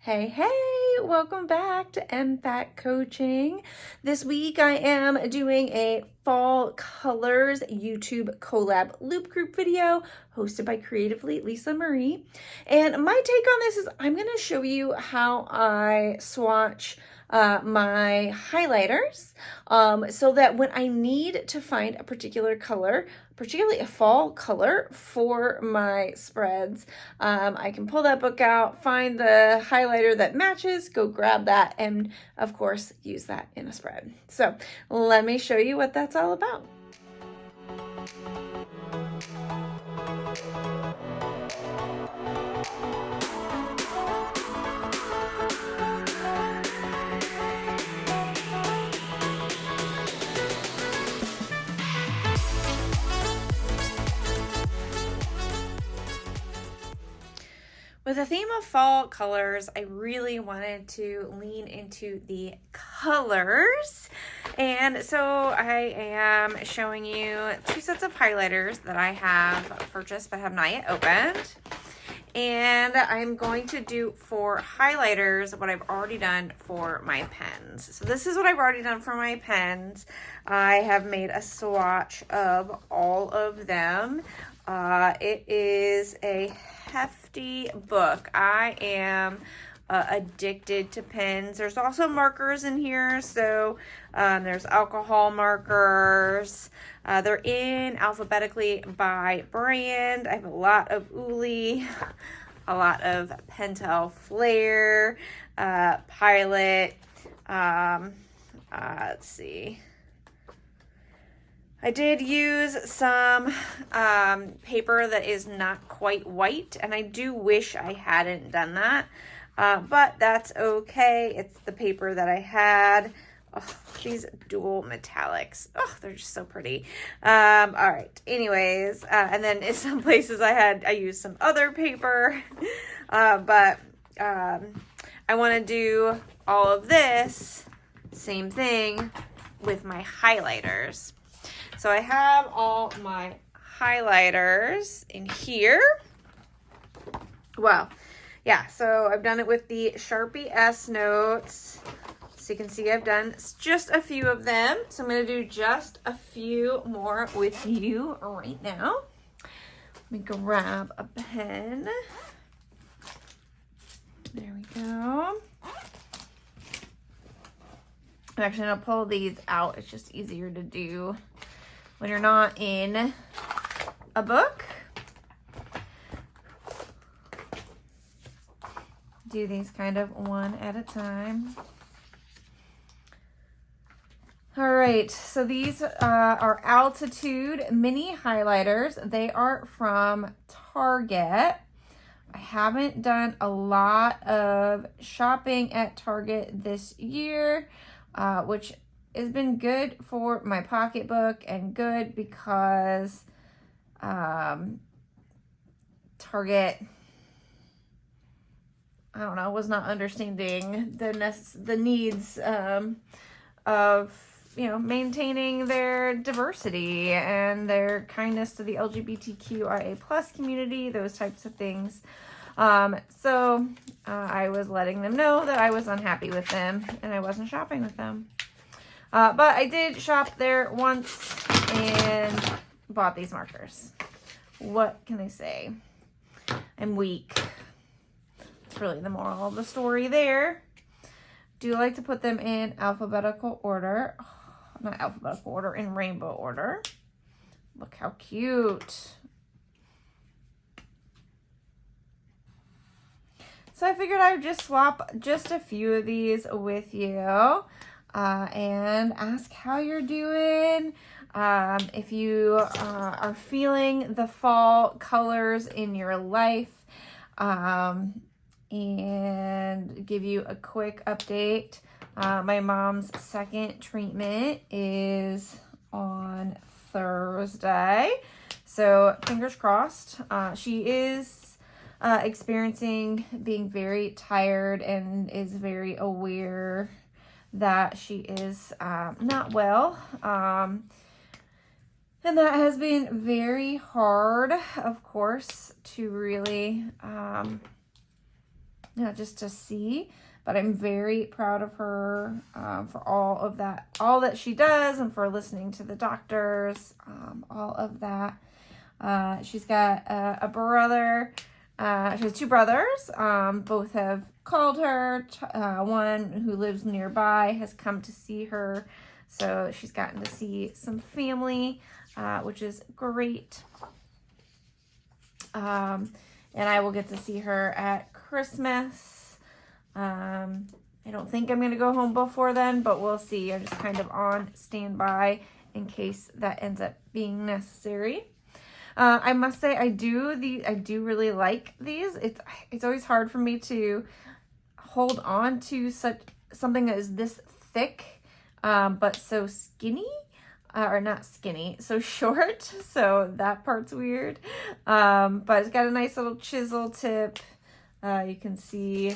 Hey, welcome back to MFAC Coaching. This week I am doing a Fall Colors YouTube collab loop group video hosted by Creatively Lisa Marie. And my take on this is I'm going to show you how I swatch my highlighters so that when I need to find a particular color, particularly a fall color for my spreads, I can pull that book out, find the highlighter that matches, go grab that, and of course use that in a spread. So let me show you what that's all about. With the theme of fall colors, I really wanted to lean into the colors. And so I am showing you two sets of highlighters that I have purchased but have not yet opened. And I'm going to do for highlighters what I've already done for my pens. So this is what I've already done for my pens. I have made a swatch of all of them. It is a hefty book. I am addicted to pens. There's also markers in here. So there's alcohol markers. They're in alphabetically by brand. I have a lot of Uli, a lot of Pentel Flare, Pilot. Let's see. I did use some paper that is not quite white, and I do wish I hadn't done that, but that's okay. It's the paper that I had. Oh, these dual metallics. Oh, they're just so pretty. All right. Anyways, and then in some places I used some other paper, but I want to do all of this same thing with my highlighters. So I have all my highlighters in here. Well, yeah, so I've done it with the Sharpie S Notes. So you can see I've done just a few of them. So I'm going to do just a few more with you right now. Let me grab a pen. There we go. I'm actually going to pull these out. It's just easier to do when you're not in a book. Do these kind of one at a time. All right, so these are Altitude mini highlighters. They are from Target. I haven't done a lot of shopping at Target this year, which has been good for my pocketbook and good because Target, I don't know, was not understanding the needs of, you know, maintaining their diversity and their kindness to the LGBTQIA plus community, those types of things. So I was letting them know that I was unhappy with them and I wasn't shopping with them. But I did shop there once and bought these markers. What can I say? I'm weak. That's really the moral of the story there. Do like to put them in alphabetical order. Oh, not alphabetical order, in rainbow order. Look how cute. So I figured I would just swap just a few of these with you. And ask how you're doing, if you are feeling the fall colors in your life, and give you a quick update. My mom's second treatment is on Thursday, so fingers crossed. She is experiencing being very tired and is very aware that she is not well, and that has been very hard, of course, to really just to see. But I'm very proud of her for all that she does, and for listening to the doctors, all of that. She's got a brother. She has 2 brothers. Both have called her. One who lives nearby has come to see her. So she's gotten to see some family, which is great. And I will get to see her at Christmas. I don't think I'm going to go home before then, but we'll see. I'm just kind of on standby in case that ends up being necessary. I must say I do really like these. It's always hard for me to hold on to something that is this thick, but so skinny, or not skinny, so short. So that part's weird. But it's got a nice little chisel tip. You can see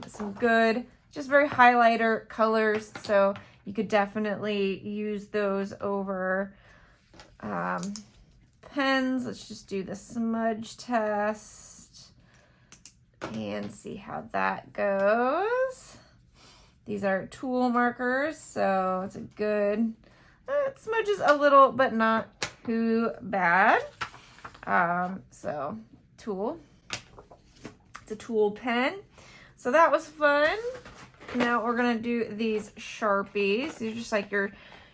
some good, just very highlighter colors. So you could definitely use those over pens. Let's just do the smudge test and see how that goes. These are tool markers, so it's a good, it smudges a little, but not too bad. So tool, it's a tool pen. So that was fun. Now we're gonna do these Sharpies. These are just like your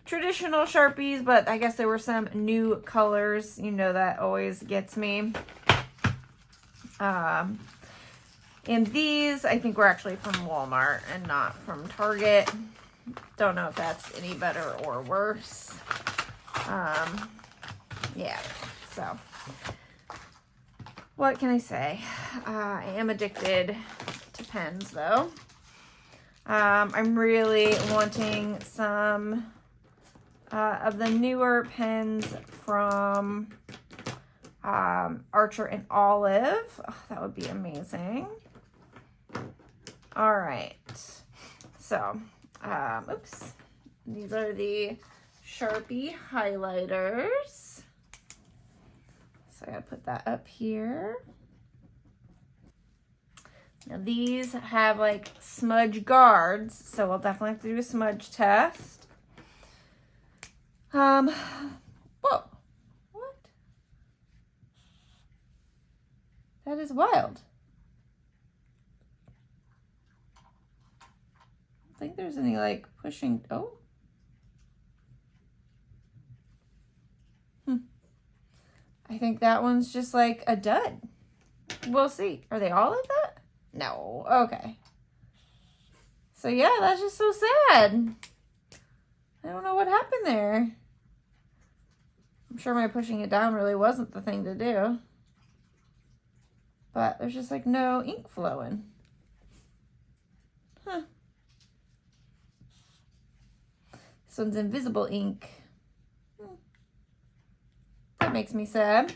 traditional Sharpies, but I guess there were some new colors. You know, that always gets me. And these, I think, were actually from Walmart and not from Target. Don't know if that's any better or worse. Yeah, so what can I say? I am addicted to pens, though. I'm really wanting some of the newer pens from Archer and Olive. Oh, that would be amazing. All right. So, oops. These are the Sharpie highlighters. So I gotta put that up here. Now these have like smudge guards, so we'll definitely have to do a smudge test. Whoa, what? That is wild. I don't think there's any like pushing, oh. I think that one's just like a dud. We'll see. Are they all like that? No. Okay. So yeah, that's just so sad. I don't know what happened there. I'm sure my pushing it down really wasn't the thing to do. But there's just like no ink flowing. Huh. This one's invisible ink. That makes me sad.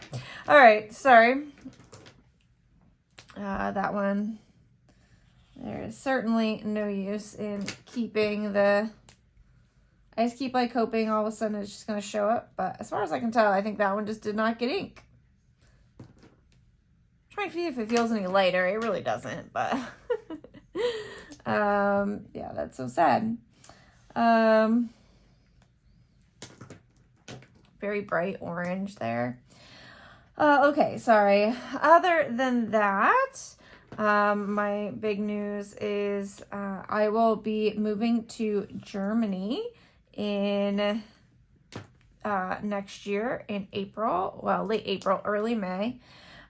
All right, sorry. That one. There is certainly no use in keeping the... I just keep like hoping all of a sudden it's just going to show up. But as far as I can tell, I think that one just did not get ink. I'm trying to see if it feels any lighter. It really doesn't, but... yeah, that's so sad. Very bright orange there. Okay, sorry. Other than that, my big news is I will be moving to Germany in next year in April. Well, late April, early May.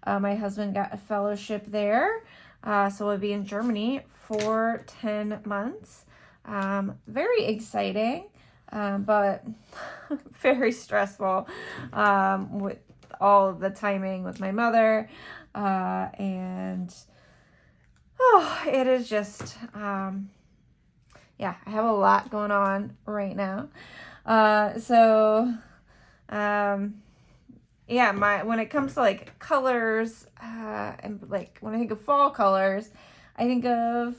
My husband got a fellowship there, so we'll be in Germany for 10 months. Very exciting. But very stressful with all of the timing with my mother. And it is just, yeah, I have a lot going on right now. Yeah, when it comes to like colors, and like when I think of fall colors, I think of,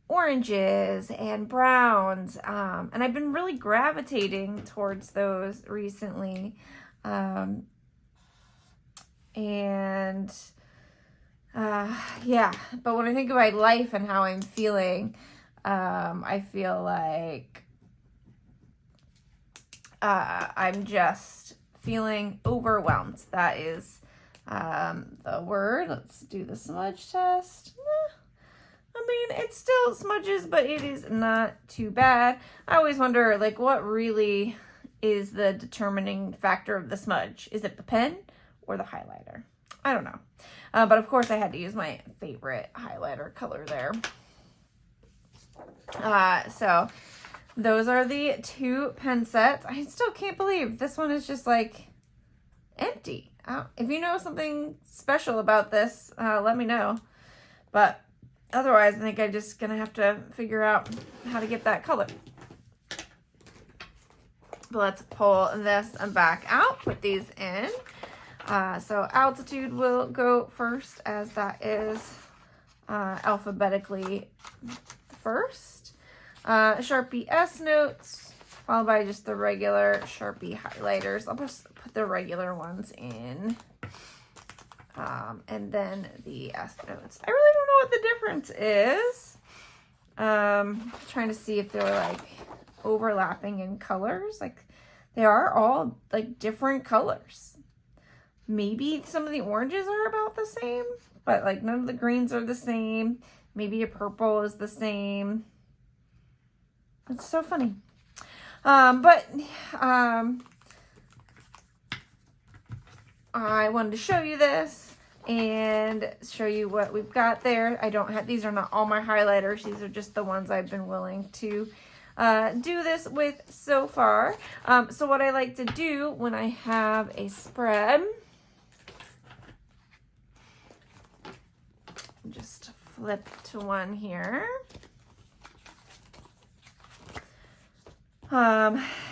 oranges and browns, and I've been really gravitating towards those recently, and Yeah, but when I think of my life and how I'm feeling, I feel like I'm just feeling overwhelmed. That is the word. Let's do the smudge test. I mean, it still smudges, but it is not too bad. I always wonder, like, what really is the determining factor of the smudge? Is it the pen or the highlighter? I don't know. But of course, I had to use my favorite highlighter color there. So those are the 2 pen sets. I still can't believe this one is just like empty. If you know something special about this, let me know. But otherwise, I think I'm just going to have to figure out how to get that color. But let's pull this back out, put these in. So altitude will go first, as that is alphabetically first. Sharpie S notes, followed by just the regular Sharpie highlighters. I'll just put the regular ones in. And then the S notes. I really don't know what the difference is. Trying to see if they're like overlapping in colors. Like they are all like different colors. Maybe some of the oranges are about the same, but like none of the greens are the same. Maybe a purple is the same. It's so funny. I wanted to show you this and show you what we've got there. These are not all my highlighters. These are just the ones I've been willing to do this with so far. So what I like to do when I have a spread, just flip to one here.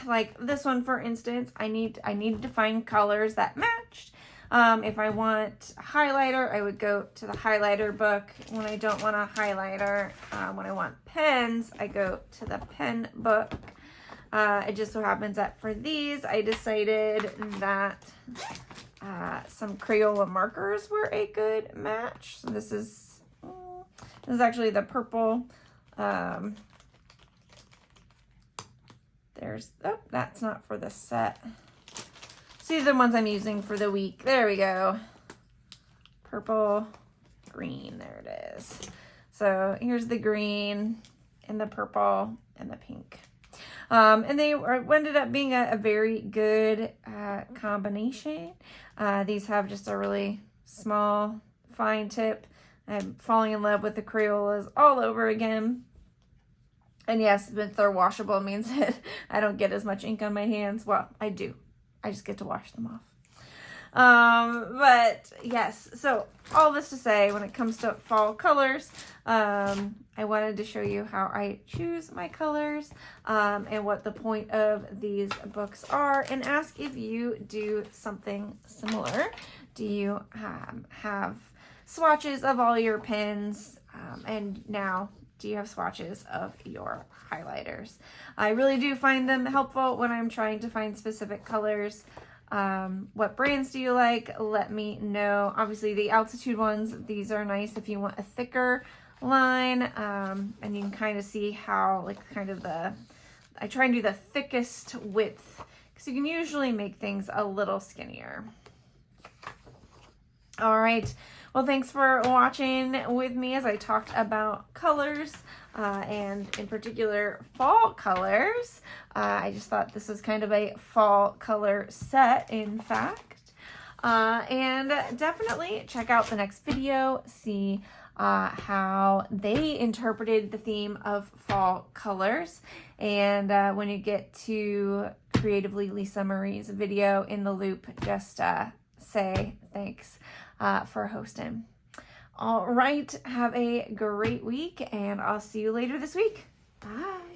Like this one, for instance, I need to find colors that matched. If I want a highlighter, I would go to the highlighter book. When I don't want a highlighter, when I want pens, I go to the pen book. It just so happens that for these, I decided that some Crayola markers were a good match. So this is actually the purple. That's not for the set. So these are the ones I'm using for the week. There we go. Purple, green, there it is. So here's the green and the purple and the pink. And they ended up being a very good combination. These have just a really small, fine tip. I'm falling in love with the Crayolas all over again. And yes, if they're washable, it means that I don't get as much ink on my hands. Well, I do. I just get to wash them off. But yes, so all this to say, when it comes to fall colors, I wanted to show you how I choose my colors, and what the point of these books are, and ask if you do something similar. Do you have swatches of all your pens, and now do you have swatches of your highlighters? I really do find them helpful when I'm trying to find specific colors. What brands do you like? Let me know. Obviously the altitude ones, these are nice if you want a thicker line, and you can kind of see how I try and do the thickest width, because you can usually make things a little skinnier. All right. Well, thanks for watching with me as I talked about colors, and in particular fall colors. I just thought this was kind of a fall color set, in fact. And definitely check out the next video, see how they interpreted the theme of fall colors. And when you get to Creatively Lisa Marie's video in the loop, just say thanks for hosting. All right, have a great week, and I'll see you later this week. Bye.